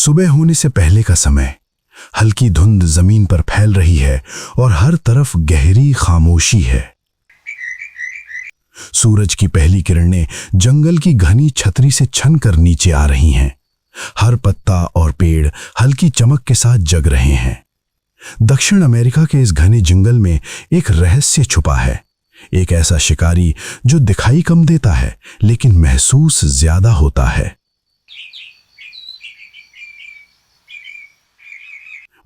सुबह होने से पहले का समय। हल्की धुंध जमीन पर फैल रही है और हर तरफ गहरी खामोशी है। सूरज की पहली किरणें जंगल की घनी छतरी से छन कर नीचे आ रही हैं। हर पत्ता और पेड़ हल्की चमक के साथ जग रहे हैं। दक्षिण अमेरिका के इस घने जंगल में एक रहस्य छुपा है। एक ऐसा शिकारी जो दिखाई कम देता है लेकिन महसूस ज्यादा होता है।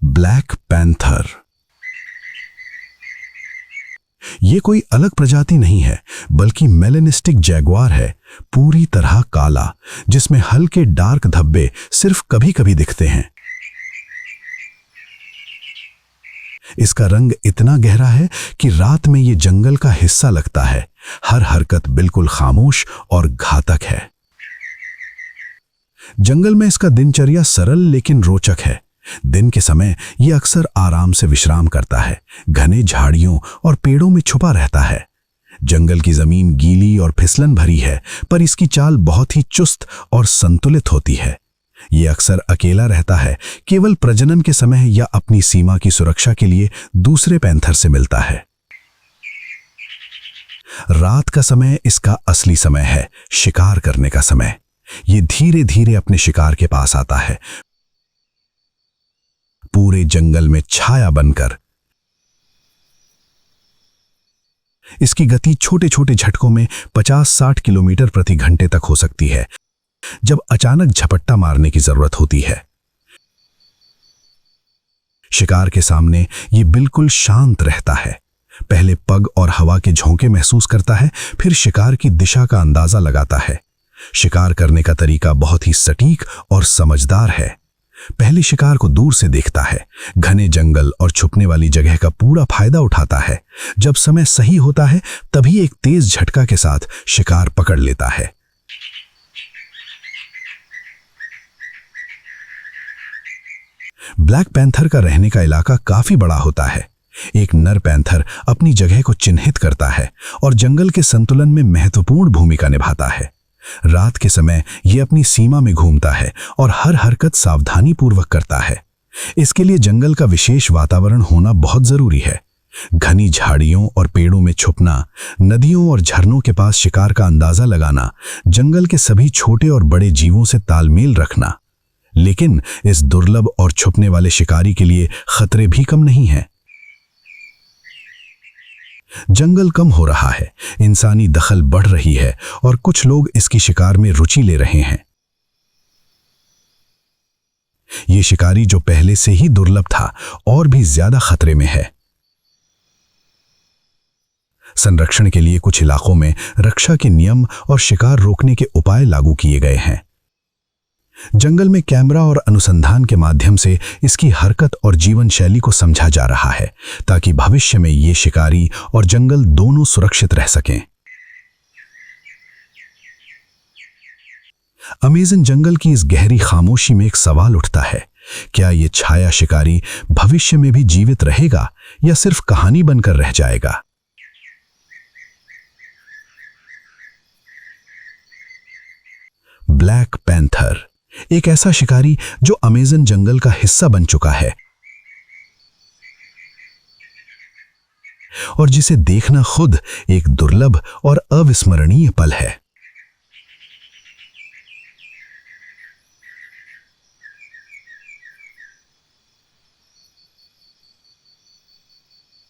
Black panther. ये कोई अलग प्रजाति नहीं है बल्कि मेलेनिस्टिक जैगुआर है, पूरी तरह काला, जिसमें हल्के डार्क धब्बे सिर्फ कभी कभी दिखते हैं। इसका रंग इतना गहरा है कि रात में ये जंगल का हिस्सा लगता है। हर हरकत बिल्कुल खामोश और घातक है। जंगल में इसका दिनचर्या सरल लेकिन रोचक है। दिन के समय ये अक्सर आराम से विश्राम करता है, घने झाड़ियों और पेड़ों में छुपा रहता है। जंगल की जमीन गीली और फिसलन भरी है, पर इसकी चाल बहुत ही चुस्त और संतुलित होती है। ये अक्सर अकेला रहता है, केवल प्रजनन के समय या अपनी सीमा की सुरक्षा के लिए दूसरे पैंथर से मिलता है। रात का समय इसका असली समय है, शिकार करने का समय। ये धीरे धीरे अपने शिकार के पास आता है, पूरे जंगल में छाया बनकर। इसकी गति छोटे छोटे झटकों में 50-60 किलोमीटर प्रति घंटे तक हो सकती है, जब अचानक झपट्टा मारने की जरूरत होती है। शिकार के सामने ये बिल्कुल शांत रहता है। पहले पग और हवा के झोंके महसूस करता है, फिर शिकार की दिशा का अंदाजा लगाता है। शिकार करने का तरीका बहुत ही सटीक और समझदार है। पहले शिकार को दूर से देखता है, घने जंगल और छुपने वाली जगह का पूरा फायदा उठाता है। जब समय सही होता है तभी एक तेज झटका के साथ शिकार पकड़ लेता है। ब्लैक पैंथर का रहने का इलाका काफी बड़ा होता है। एक नर पैंथर अपनी जगह को चिन्हित करता है और जंगल के संतुलन में महत्वपूर्ण भूमिका निभाता है। रात के समय यह अपनी सीमा में घूमता है और हर हरकत सावधानी पूर्वक करता है। इसके लिए जंगल का विशेष वातावरण होना बहुत जरूरी है। घनी झाड़ियों और पेड़ों में छुपना, नदियों और झरनों के पास शिकार का अंदाजा लगाना, जंगल के सभी छोटे और बड़े जीवों से तालमेल रखना। लेकिन इस दुर्लभ और छुपने वाले शिकारी के लिए खतरे भी कम नहीं हैं। जंगल कम हो रहा है, इंसानी दखल बढ़ रही है और कुछ लोग इसकी शिकार में रुचि ले रहे हैं। यह शिकारी जो पहले से ही दुर्लभ था और भी ज्यादा खतरे में है। संरक्षण के लिए कुछ इलाकों में रक्षा के नियम और शिकार रोकने के उपाय लागू किए गए हैं। जंगल में कैमरा और अनुसंधान के माध्यम से इसकी हरकत और जीवन शैली को समझा जा रहा है, ताकि भविष्य में ये शिकारी और जंगल दोनों सुरक्षित रह सकें। अमेज़न जंगल की इस गहरी खामोशी में एक सवाल उठता है, क्या ये छाया शिकारी भविष्य में भी जीवित रहेगा या सिर्फ कहानी बनकर रह जाएगा? ब्लैक पैंथर एक ऐसा शिकारी जो अमेज़न जंगल का हिस्सा बन चुका है और जिसे देखना खुद एक दुर्लभ और अविस्मरणीय पल है।